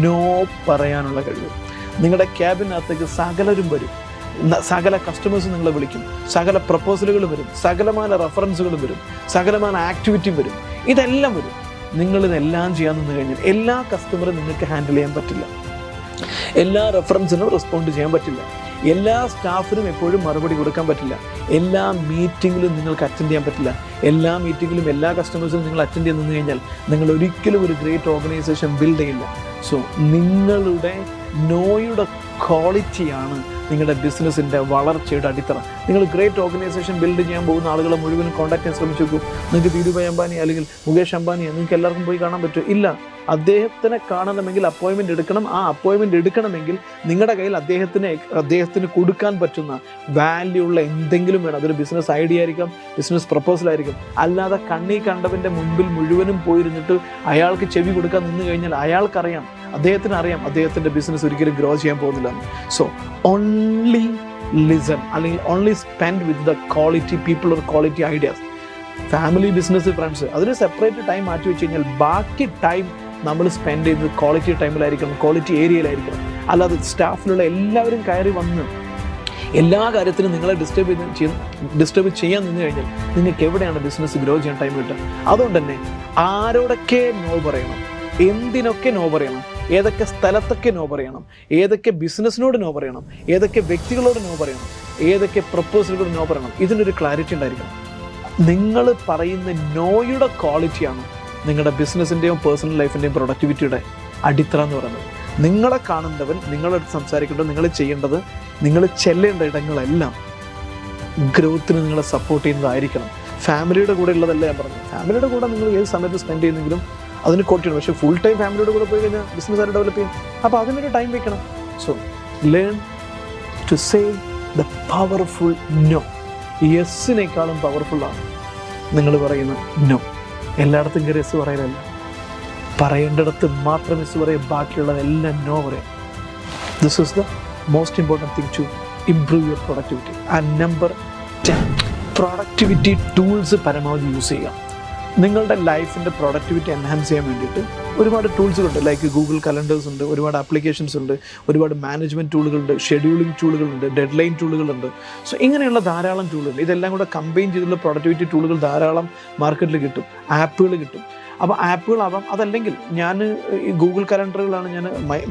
നോ പറയാനുള്ള കഴിവ്. നിങ്ങളുടെ ക്യാബിനകത്തേക്ക് സകലരും വരും, സകല കസ്റ്റമേഴ്സ് നിങ്ങളെ വിളിക്കും, സകല പ്രപ്പോസലുകളും വരും, സകലമായ റെഫറൻസുകളും വരും, സകലമായ ആക്ടിവിറ്റിയും വരും, ഇതെല്ലാം വരും. നിങ്ങളിതെല്ലാം ചെയ്യാൻ നിന്ന് കഴിഞ്ഞാൽ എല്ലാ കസ്റ്റമറും നിങ്ങൾക്ക് ഹാൻഡിൽ ചെയ്യാൻ പറ്റില്ല, എല്ലാ റെഫറൻസിനും റെസ്പോണ്ട് ചെയ്യാൻ പറ്റില്ല, എല്ലാ സ്റ്റാഫിനും എപ്പോഴും മറുപടി കൊടുക്കാൻ പറ്റില്ല, എല്ലാ മീറ്റിങ്ങിലും നിങ്ങൾക്ക് അറ്റൻഡ് ചെയ്യാൻ പറ്റില്ല, എല്ലാ മീറ്റിങ്ങിലും എല്ലാ കസ്റ്റമേഴ്സിനും നിങ്ങൾ അറ്റൻഡ് ചെയ്ത് നിന്ന് കഴിഞ്ഞാൽ നിങ്ങൾ ഒരിക്കലും ഒരു ഗ്രേറ്റ് ഓർഗനൈസേഷൻ ബിൽഡ് ചെയ്യില്ല. സോ നിങ്ങളുടെ നോയുടെ ക്വാളിറ്റിയാണ് നിങ്ങളുടെ ബിസിനസ്സിൻ്റെ വളർച്ചയുടെ അടിത്തറ. നിങ്ങൾ ഗ്രേറ്റ് ഓർഗനൈസേഷൻ ബിൽഡ് ചെയ്യാൻ പോകുന്ന ആളുകളെ മുഴുവൻ കോൺടാക്ട് ചെയ്യാൻ ശ്രമിച്ചു നോക്കൂ. നിങ്ങൾക്ക് ധീരുഭായ് അംബാനി അല്ലെങ്കിൽ മുകേഷ് അംബാനിയെ നിങ്ങൾക്ക് എല്ലാവർക്കും പോയി കാണാൻ പറ്റുമോ? ഇല്ല. അദ്ദേഹത്തിനെ കാണണമെങ്കിൽ അപ്പോയിൻമെൻ്റ് എടുക്കണം. ആ അപ്പോയിൻമെൻ്റ് എടുക്കണമെങ്കിൽ നിങ്ങളുടെ കയ്യിൽ അദ്ദേഹത്തിന് കൊടുക്കാൻ പറ്റുന്ന വാല്യൂ ഉള്ള എന്തെങ്കിലും വേണം. അതൊരു ബിസിനസ് ഐഡിയ ആയിരിക്കാം, ബിസിനസ് പ്രപ്പോസലായിരിക്കും. അല്ലാതെ കണ്ണീ കണ്ടവൻ്റെ മുൻപിൽ മുഴുവനും പോയിരുന്നിട്ട് അയാൾക്ക് ചെവി കൊടുക്കാൻ നിന്ന് കഴിഞ്ഞാൽ അയാൾക്കറിയാം, അദ്ദേഹത്തിന് അറിയാം അദ്ദേഹത്തിൻ്റെ ബിസിനസ് ഒരിക്കലും ഗ്രോ ചെയ്യാൻ പോകുന്നില്ല. സോ ഓൺലി ലിസൺ, അല്ലെങ്കിൽ only spend with the quality people or quality ideas. Family, business, friends, അതിന് സെപ്പറേറ്റ് ടൈം മാറ്റി വെച്ച് കഴിഞ്ഞാൽ ബാക്കി ടൈം നമ്മൾ സ്പെൻഡ് ചെയ്ത് ക്വാളിറ്റി ടൈമിലായിരിക്കണം, ക്വാളിറ്റി ഏരിയയിലായിരിക്കണം. അല്ലാതെ സ്റ്റാഫിലുള്ള എല്ലാവരും കയറി വന്ന് എല്ലാ കാര്യത്തിനും നിങ്ങളെ ഡിസ്റ്റർബ് ചെയ്യാൻ നിന്ന് കഴിഞ്ഞാൽ നിങ്ങൾക്ക് എവിടെയാണ് ബിസിനസ് ഗ്രോ ചെയ്യാൻ ടൈം കിട്ടുക? അതുകൊണ്ട് തന്നെ ആരോടൊക്കെ നോ പറയണം, എന്തിനൊക്കെ നോ പറയണം, ഏതൊക്കെ സ്ഥലത്തൊക്കെ നോ പറയണം, ഏതൊക്കെ ബിസിനസ്സിനോട് നോ പറയണം, ഏതൊക്കെ വ്യക്തികളോട് നോ പറയണം, ഏതൊക്കെ പ്രപ്പോസലുകളോട് നോ പറയണം, ഇതിനൊരു ക്ലാരിറ്റി ഉണ്ടായിരിക്കണം. നിങ്ങൾ പറയുന്ന നോയുടെ ക്വാളിറ്റിയാണ് നിങ്ങളുടെ ബിസിനസ്സിൻ്റെയും പേഴ്സണൽ ലൈഫിൻ്റെയും പ്രൊഡക്ടിവിറ്റിയുടെ അടിത്തറ എന്ന് പറയുന്നത്. നിങ്ങളെ കാണുന്നവൻ നിങ്ങളടുത്ത് സംസാരിക്കേണ്ടത്, നിങ്ങൾ ചെയ്യേണ്ടത്, നിങ്ങൾ ചെല്ലേണ്ട ഇടങ്ങളെല്ലാം ഗ്രോത്തിന് നിങ്ങളെ സപ്പോർട്ട് ചെയ്യുന്നതായിരിക്കണം. ഫാമിലിയുടെ കൂടെ ഉള്ളതല്ല ഞാൻ പറഞ്ഞു. ഫാമിലിയുടെ കൂടെ നിങ്ങൾ ഏത് സമയത്ത് സ്പെൻഡ് ചെയ്യുന്നെങ്കിലും അതിന് കോട്ടിയാണ്. പക്ഷേ ഫുൾ ടൈം ഫാമിലിയുടെ കൂടെ പോയി കഴിഞ്ഞാൽ ബിസിനസ് ആയിട്ട് ഡെവലപ്പ് ചെയ്യും. അപ്പോൾ അതിനൊരു ടൈം വെക്കണം. So learn to say the powerful no. യെസ്സിനേക്കാളും പവർഫുള്ളാണ് നിങ്ങൾ പറയുന്ന നോ. എല്ലായിടത്തും കയറി എസ് പറയലല്ല, പറയേണ്ടിടത്ത് മാത്രം എസ് പറയും, ബാക്കിയുള്ളതെല്ലാം നോ പറയാം. This is the most important thing to improve your productivity. And number 10, productivity tools പരമാവധി യൂസ് ചെയ്യുക. നിങ്ങളുടെ ലൈഫിൻ്റെ പ്രൊഡക്ടിവിറ്റി എൻഹാൻസ് ചെയ്യാൻ വേണ്ടിയിട്ട് ഒരുപാട് ടൂൾസുകളുണ്ട്. ലൈക്ക് ഗൂഗിൾ കലണ്ടേഴ്സ് ഉണ്ട്, ഒരുപാട് ആപ്ലിക്കേഷൻസ് ഉണ്ട്, ഒരുപാട് മാനേജ്മെൻറ്റ് ടൂളുകളുണ്ട്, ഷെഡ്യൂളിംഗ് ടൂളുകളുണ്ട്, ഡെഡ് ലൈൻ ടൂളുകളുണ്ട്. സോ ഇങ്ങനെയുള്ള ധാരാളം ടൂളുകളുണ്ട്. ഇതെല്ലാം കൂടെ കമ്പൈൻ ചെയ്തുള്ള പ്രൊഡക്ടിവിറ്റി ടൂളുകൾ ധാരാളം മാർക്കറ്റിൽ കിട്ടും, ആപ്പുകൾ കിട്ടും. അപ്പോൾ ആപ്പുകളാവാം. അതല്ലെങ്കിൽ ഞാൻ ഈ ഗൂഗിൾ കലണ്ടറുകളാണ് ഞാൻ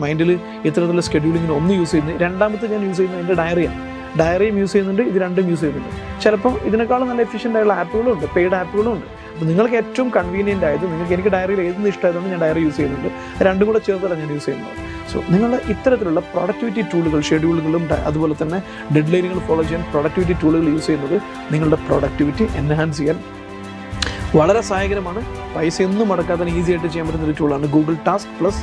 മൈൻഡിൽ ഇത്തരത്തിലുള്ള സ്കെഡ്യൂളിങ്ങിന് ഒന്ന് യൂസ് ചെയ്യുന്നത്. രണ്ടാമത്തെ ഞാൻ യൂസ് ചെയ്യുന്നത് എൻ്റെ ഡയറിയാണ്. ഡയറിയും യൂസ് ചെയ്യുന്നുണ്ട്, ഇത് രണ്ടും യൂസ് ചെയ്യുന്നുണ്ട്. ചിലപ്പോൾ ഇതിനേക്കാളും നല്ല എഫിഷ്യൻ്റ് ആയുള്ള ആപ്പുകളും ഉണ്ട്, പെയ്ഡ് ആപ്പുകളും ഉണ്ട്. അപ്പോൾ നിങ്ങൾക്ക് ഏറ്റവും കൺവീനിയൻ്റ് ആയത്, എനിക്ക് ഡയറിയിൽ ഏതെന്ന് ഇഷ്ടമായതുകൊണ്ട് ഞാൻ ഡയറി യൂസ് ചെയ്യുന്നുണ്ട്. രണ്ടും കൂടെ ചേർത്താണ് ഞാൻ യൂസ് ചെയ്യുന്നത്. സോ നിങ്ങൾ ഇത്തരത്തിലുള്ള പ്രൊഡക്ടിവിറ്റി ടൂളുകൾ, ഷെഡ്യൂളുകളും അതുപോലെ തന്നെ ഡെഡ് ലൈനുകൾ ഫോളോ ചെയ്യാൻ പ്രൊഡക്ടിവിറ്റി ടൂളുകൾ യൂസ് ചെയ്യുന്നത് നിങ്ങളുടെ പ്രൊഡക്ടിവിറ്റി എൻഹാൻസ് ചെയ്യാൻ വളരെ സഹായകരമാണ്. പൈസ ഒന്നും മുടക്കാതെ ഈസി ആയിട്ട് ചെയ്യാൻ പറ്റുന്ന ഒരു ടൂളാണ് Google task plus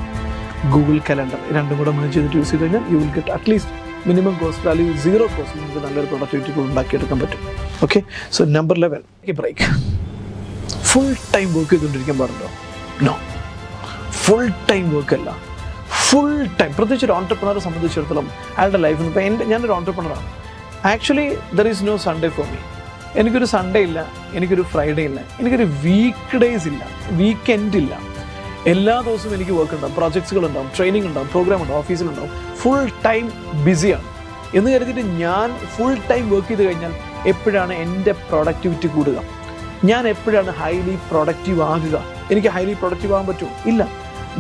Google calendar. രണ്ടും കൂടെ മേജ് ചെയ്തിട്ട് യൂസ് ചെയ്ത് കഴിഞ്ഞാൽ you will get at least minimum cost അല്ലെങ്കിൽ 0 കോസ്റ്റ് നിങ്ങൾക്ക് നല്ലൊരു പ്രൊഡക്ടിവിറ്റി ഉണ്ടാക്കിയെടുക്കാൻ പറ്റും. Okay. So number 11, break. Full time work ചെയ്തുകൊണ്ടിരിക്കാൻ പാടുണ്ടോ? നോ. ഫുൾ ടൈം വർക്ക് അല്ല, ഫുൾ ടൈം. പ്രത്യേകിച്ച് ഒരു ഓൺടർപ്രണറെ സംബന്ധിച്ചിടത്തോളം അയാളുടെ ലൈഫിൽ നിന്ന്, ഇപ്പോൾ ഞാനൊരു ഓൺടർപ്രണറാണ്. Actually there is no Sunday for me. എനിക്കൊരു സൺഡേ ഇല്ല, എനിക്കൊരു ഫ്രൈഡേ ഇല്ല, എനിക്കൊരു വീക്ക് ഡേയ്സ് ഇല്ല, വീക്കെൻഡ് ഇല്ല. എല്ലാ ദിവസവും എനിക്ക് വർക്ക് ഉണ്ടാവും, പ്രോജക്ട്സുകൾ ഉണ്ടാവും, ട്രെയിനിങ് ഉണ്ടാവും, പ്രോഗ്രാം ഉണ്ടാവും, ഓഫീസിലുണ്ടാവും. ഫുൾ ടൈം ബിസിയാണ് എന്ന് കരുതിയിട്ട് ഞാൻ ഫുൾ ടൈം വർക്ക് ചെയ്ത് കഴിഞ്ഞാൽ എപ്പോഴാണ് എൻ്റെ പ്രൊഡക്ടിവിറ്റി കൂടുക? ഞാൻ എപ്പോഴാണ് ഹൈലി പ്രൊഡക്റ്റീവ് ആകുക? എനിക്ക് ഹൈലി പ്രൊഡക്റ്റീവ് ആകാൻ പറ്റുമോ? ഇല്ല.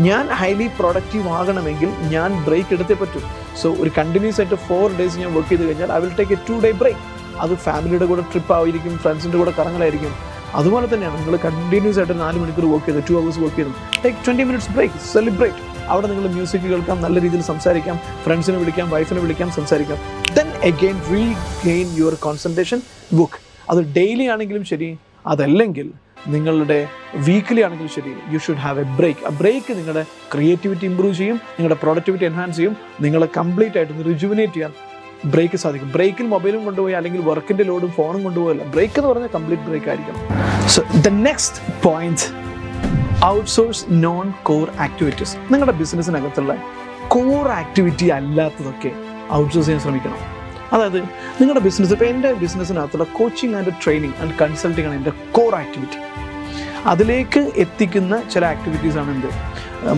ഞാൻ ഹൈലി പ്രൊഡക്റ്റീവ് ആകണമെങ്കിൽ ഞാൻ ബ്രേക്ക് എടുത്തേ പറ്റൂ. സോ ഒരു കണ്ടിന്യൂസ് ആയിട്ട് 4 days ഞാൻ വർക്ക് ചെയ്ത് കഴിഞ്ഞാൽ I will take a 2-day break. അത് ഫാമിലിയുടെ കൂടെ ട്രിപ്പ് ആയിരിക്കും, ഫ്രണ്ട്സിൻ്റെ കൂടെ കറങ്ങലായിരിക്കും. അതുപോലെ തന്നെയാണ് നിങ്ങൾ കണ്ടിന്യൂസ് ആയിട്ട് 4 മണിക്കൂർ വർക്ക് ചെയ്ത് 2 hours വർക്ക് ചെയ്തു, ടേക്ക് 20 minutes ബ്രേക്ക്, സെലിബ്രേറ്റ്. അവിടെ നിങ്ങൾ മ്യൂസിക് കേൾക്കാം, നല്ല രീതിയിൽ സംസാരിക്കാം, ഫ്രണ്ട്സിനെ വിളിക്കാം, വൈഫിനെ വിളിക്കാം, സംസാരിക്കാം. Then again regain your concentration, work. അത് ഡെയിലി ആണെങ്കിലും ശരി, അതല്ലെങ്കിൽ നിങ്ങളുടെ വീക്കിലി ആണെങ്കിലും ശരി, you should have a break. ആ ബ്രേക്ക് നിങ്ങളുടെ ക്രിയേറ്റിവിറ്റി ഇമ്പ്രൂവ് ചെയ്യും, നിങ്ങളുടെ പ്രൊഡക്ടിവിറ്റി എൻഹാൻസ് ചെയ്യും, നിങ്ങളെ കംപ്ലീറ്റ് ആയിട്ട് റിജുവിനേറ്റ് ചെയ്യാൻ ബ്രേക്ക് സാധിക്കും. ബ്രേക്കിൽ മൊബൈലും കൊണ്ടുപോയി അല്ലെങ്കിൽ വർക്കിൻ്റെ ലോഡും ഫോണും കൊണ്ടുപോയല്ല. ബ്രേക്ക് എന്ന് പറഞ്ഞാൽ കംപ്ലീറ്റ് ബ്രേക്ക് ആയിരിക്കണം. So the next point, outsource non core activities. നിങ്ങളുടെ ബിസിനസ്സിനകത്തുള്ള കോർ ആക്ടിവിറ്റി അല്ലാത്തതൊക്കെ ഔട്ട്സോഴ്സ് ചെയ്യാൻ ശ്രമിക്കണം. അതായത് നിങ്ങളുടെ ബിസിനസ്, ഇപ്പോൾ എൻ്റെ ബിസിനസ്സിനകത്തുള്ള coaching and training and consulting ആണ് എൻ്റെ കോർ ആക്ടിവിറ്റി. അതിലേക്ക് എത്തിക്കുന്ന ചില ആക്ടിവിറ്റീസാണ് എന്ത്?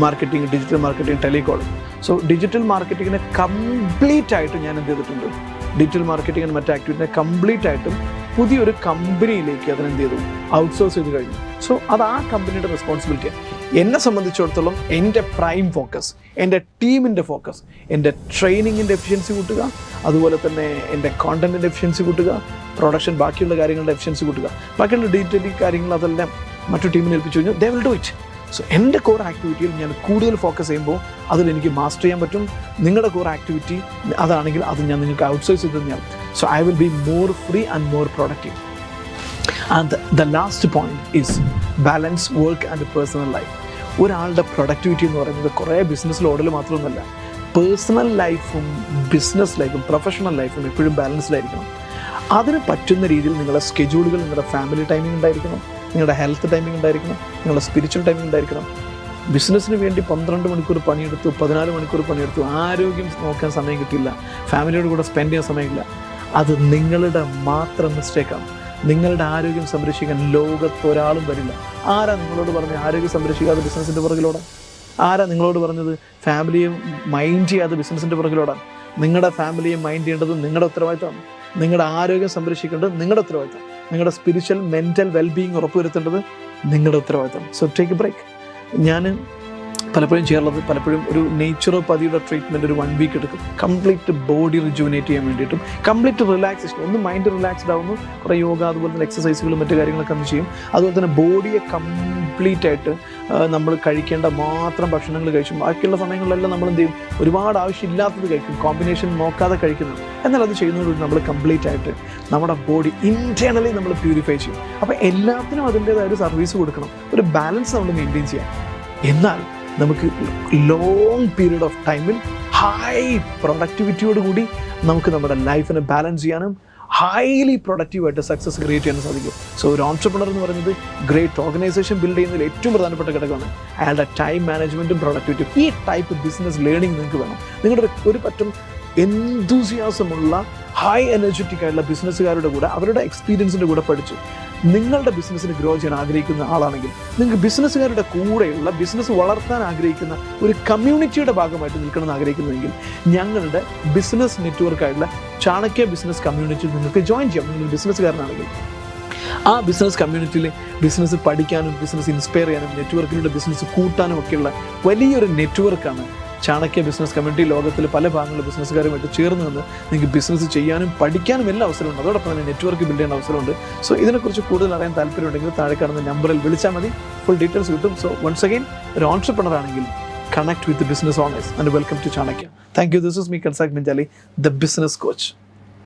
Marketing, digital marketing, telecalling. So digital മാർക്കറ്റിങ്ങിനെ കംപ്ലീറ്റ് ആയിട്ട് ഞാൻ എന്ത് ചെയ്തിട്ടുണ്ട്? ഡിജിറ്റൽ മാർക്കറ്റിംഗ് ആൻഡ് മറ്റ് ആക്ടിവിറ്റിനെ കംപ്ലീറ്റ് ആയിട്ടും പുതിയൊരു കമ്പനിയിലേക്ക് അതിനെന്ത് ചെയ്തു? ഔട്ട്സോഴ്സ് ചെയ്ത് കഴിഞ്ഞു. സോ അത് ആ കമ്പനിയുടെ റെസ്പോൺസിബിലിറ്റിയാണ്. എന്നെ സംബന്ധിച്ചിടത്തോളം എൻ്റെ പ്രൈം ഫോക്കസ്, എൻ്റെ ടീമിൻ്റെ ഫോക്കസ്, എൻ്റെ ട്രെയിനിങ്ങിൻ്റെ എഫിഷ്യൻസി കൂട്ടുക, അതുപോലെ തന്നെ എൻ്റെ കോണ്ടന്റിൻ്റെ എഫിഷ്യൻസി കൂട്ടുക, പ്രൊഡക്ഷൻ, ബാക്കിയുള്ള കാര്യങ്ങളുടെ എഫിഷ്യൻസി കൂട്ടുക. ബാക്കിയുള്ള ഡീറ്റെയിലിംഗ് കാര്യങ്ങൾ അതെല്ലാം മറ്റു ടീമിനെ ഏൽപ്പിച്ചു കഴിഞ്ഞാൽ they will do it. So എൻ്റെ കോർ ആക്ടിവിറ്റിയിൽ ഞാൻ കൂടുതൽ ഫോക്കസ് ചെയ്യുമ്പോൾ അതിലെനിക്ക് മാസ്റ്റർ ചെയ്യാൻ പറ്റും. നിങ്ങളുടെ കോർ ആക്ടിവിറ്റി അതാണെങ്കിൽ അത് ഞാൻ നിങ്ങൾക്ക് ഔട്ട്സോഴ്സ് ചെയ്ത് ഞാൻ so I will be more free and more productive. And the last point is balance work and personal life. ഒരാളുടെ പ്രൊഡക്ടിവിറ്റി എന്ന് പറയുന്നത് കുറേ ബിസിനസ് ലോഡിൽ മാത്രമൊന്നുമല്ല, പേഴ്സണൽ ലൈഫും ബിസിനസ് ലൈഫും പ്രൊഫഷണൽ ലൈഫും എപ്പോഴും ബാലൻസ്ഡ് ആയിരിക്കണം. അതിന് പറ്റുന്ന രീതിയിൽ നിങ്ങളുടെ സ്കെഡ്യൂളുകൾ, നിങ്ങളുടെ ഫാമിലി ടൈമിംഗ് ഉണ്ടായിരിക്കണം, നിങ്ങളുടെ ഹെൽത്ത് ടൈമിംഗ് ഉണ്ടായിരിക്കണം, നിങ്ങളുടെ സ്പിരിച്വൽ ടൈമിംഗ് ഉണ്ടായിരിക്കണം. ബിസിനസ്സിന് വേണ്ടി 12 മണിക്കൂർ പണിയെടുത്തു, 14 മണിക്കൂർ പണിയെടുത്തു, ആരോഗ്യം നോക്കാൻ സമയം കിട്ടില്ല, ഫാമിലിയോട് കൂടെ സ്പെൻഡ് ചെയ്യാൻ സമയമില്ല. അത് നിങ്ങളുടെ മാത്രം മിസ്റ്റേക്കാണ്. നിങ്ങളുടെ ആരോഗ്യം സംരക്ഷിക്കാൻ ലോകത്തൊരാളും വരില്ല. ആരാ നിങ്ങളോട് പറഞ്ഞ് ആരോഗ്യം സംരക്ഷിക്കാതെ ബിസിനസ്സിൻ്റെ പുറകിലോടെ? ആരാ നിങ്ങളോട് പറഞ്ഞത് ഫാമിലിയെ മൈൻഡ് ചെയ്യാതെ ബിസിനസ്സിൻ്റെ പുറകിലോടാണ്? നിങ്ങളുടെ ഫാമിലിയെ മൈൻഡ് ചെയ്യേണ്ടത് നിങ്ങളുടെ ഉത്തരവാദിത്തമാണ്. നിങ്ങളുടെ ആരോഗ്യം സംരക്ഷിക്കേണ്ടത് നിങ്ങളുടെ ഉത്തരവാദിത്തം. നിങ്ങളുടെ സ്പിരിച്വൽ മെൻ്റൽ വെൽബീയിങ് ഉറപ്പുവരുത്തേണ്ടത് നിങ്ങളുടെ ഉത്തരവാദിത്തം. So take a break. ഞാൻ പലപ്പോഴും ചെയ്യാറുള്ളത്, പലപ്പോഴും ഒരു നേച്ചുറോപ്പതിയുടെ ട്രീറ്റ്മെൻറ്റ് ഒരു 1 വീക്ക് എടുക്കും, കംപ്ലീറ്റ് ബോഡി റിജുവിനേറ്റ് ചെയ്യാൻ വേണ്ടിയിട്ടും കംപ്ലീറ്റ് റിലാക്സേഷൻ. ഒന്ന് മൈൻഡ് റിലാക്സ്ഡ് ആവുന്നു, കുറേ യോഗ അതുപോലെ തന്നെ എക്സസൈസുകളും മറ്റു കാര്യങ്ങളൊക്കെ ഒന്ന് ചെയ്യും. അതുപോലെ തന്നെ ബോഡിയെ കംപ്ലീറ്റ് ആയിട്ട് നമ്മൾ കഴിക്കേണ്ട മാത്രം ഭക്ഷണങ്ങൾ കഴിച്ചും ബാക്കിയുള്ള സമയങ്ങളിലെല്ലാം നമ്മൾ എന്ത് ചെയ്യും, ഒരുപാട് ആവശ്യമില്ലാത്തത് കഴിക്കും, കോമ്പിനേഷൻ നോക്കാതെ കഴിക്കുന്നത്. എന്നാൽ അത് ചെയ്യുന്നതോട് നമ്മൾ കംപ്ലീറ്റ് ആയിട്ട് നമ്മുടെ ബോഡി ഇൻറ്റേർണലി നമ്മൾ പ്യൂരിഫൈ ചെയ്യും. അപ്പോൾ എല്ലാത്തിനും അതിൻ്റേതായ ഒരു സർവീസ് കൊടുക്കണം, ഒരു ബാലൻസ് നമ്മൾ മെയിൻറ്റെയിൻ ചെയ്യാം. എന്നാൽ നമുക്ക് ലോങ് പീരീഡ് ഓഫ് ടൈമിൽ ഹൈ പ്രൊഡക്ടിവിറ്റിയോട് കൂടി നമുക്ക് നമ്മുടെ ലൈഫിനെ ബാലൻസ് ചെയ്യാനും ഹൈലി പ്രൊഡക്റ്റീവായിട്ട് സക്സസ് ക്രിയേറ്റ് ചെയ്യാൻ സാധിക്കും. സോ ഒരു ഓൺട്രപ്രണർ എന്ന് പറയുന്നത് ഗ്രേറ്റ് ഓർഗനൈസേഷൻ ബിൽഡ് ചെയ്യുന്നതിൽ ഏറ്റവും പ്രധാനപ്പെട്ട ഘടകമാണ് അയാളുടെ ടൈം മാനേജ്മെൻറ്റും പ്രൊഡക്ടിവിറ്റിയും. ഈ ടൈപ്പ് ബിസിനസ് ലേണിംഗ് നിങ്ങൾക്ക് വേണം. നിങ്ങളുടെ ഒരു പറ്റും എന്തൂസിയാസമുള്ള ഹൈ എനർജറ്റിക് ആയിട്ടുള്ള ബിസിനസ്സുകാരുടെ കൂടെ അവരുടെ എക്സ്പീരിയൻസിൻ്റെ കൂടെ പഠിച്ച് നിങ്ങളുടെ ബിസിനസ്സിന് ഗ്രോ ചെയ്യാൻ ആഗ്രഹിക്കുന്ന ആളാണെങ്കിൽ, നിങ്ങൾക്ക് ബിസിനസ്സുകാരുടെ കൂടെയുള്ള ബിസിനസ് വളർത്താൻ ആഗ്രഹിക്കുന്ന ഒരു കമ്മ്യൂണിറ്റിയുടെ ഭാഗമായിട്ട് നിൽക്കണമെന്ന് ആഗ്രഹിക്കുന്നുവെങ്കിൽ ഞങ്ങളുടെ ബിസിനസ് നെറ്റ്വർക്കായിട്ടുള്ള ചാണക്യ ബിസിനസ് കമ്മ്യൂണിറ്റിയിൽ നിങ്ങൾക്ക് ജോയിൻ ചെയ്യാം. നിങ്ങൾ ബിസിനസ്സുകാരനാണെങ്കിൽ ആ ബിസിനസ് കമ്മ്യൂണിറ്റിയിൽ ബിസിനസ് പഠിക്കാനും ബിസിനസ് ഇൻസ്പയർ ചെയ്യാനും നെറ്റ്വർക്കിലൂടെ ബിസിനസ് കൂട്ടാനും ഒക്കെയുള്ള വലിയൊരു നെറ്റ്വർക്കാണ് ചാണക്യ ബിസിനസ് കമ്മ്യൂണിറ്റി. ലോകത്തിൽ പല ഭാഗങ്ങളിലെ ബിസിനസ്സുകാരുമായിട്ട് ചേർന്ന് നിന്ന് നിങ്ങൾക്ക് ബിസിനസ് ചെയ്യാനും പഠിക്കാനും എല്ലാ അവസരമുണ്ട്. അതോടൊപ്പം തന്നെ നെറ്റ്വർക്ക് ബിൽഡ് ചെയ്യാൻ അവസരമുണ്ട്. സോ ഇതിനെക്കുറിച്ച് കൂടുതൽ അറിയാൻ താല്പര്യമുണ്ടെങ്കിൽ താഴെ കാണുന്ന നമ്പറിൽ വിളിച്ചാൽ മതി, ഫുൾ ഡീറ്റെയിൽസ് കിട്ടും. സോ വൺസ് അഗൈൻ, ഒരു ഓൺട്രപ്രണർ ആണെങ്കിൽ connect with the business owners and welcome to Chanakya. Thank you. This is me, Kansak Minjali, the business coach.